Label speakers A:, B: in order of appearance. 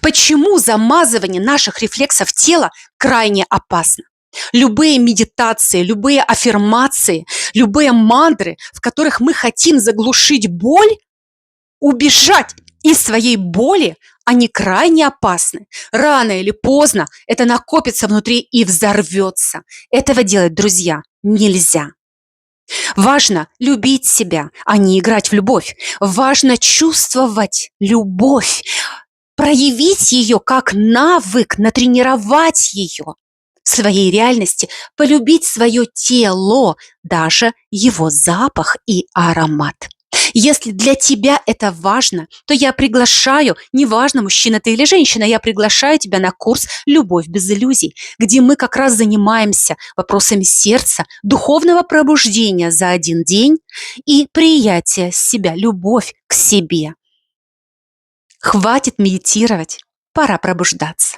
A: Почему замазывание наших рефлексов тела крайне опасно? Любые медитации, любые аффирмации, любые мантры, в которых мы хотим заглушить боль, убежать из своей боли, они крайне опасны. Рано или поздно это накопится внутри и взорвется. Этого делать, друзья, нельзя. Важно любить себя, а не играть в любовь. Важно чувствовать любовь, проявить ее как навык, натренировать ее в своей реальности, полюбить свое тело, даже его запах и аромат. Если для тебя это важно, то я приглашаю, неважно, мужчина ты или женщина, я приглашаю тебя на курс «Любовь без иллюзий», где мы как раз занимаемся вопросами сердца, духовного пробуждения за один день и приятия себя, любовь к себе. Хватит медитировать, пора пробуждаться.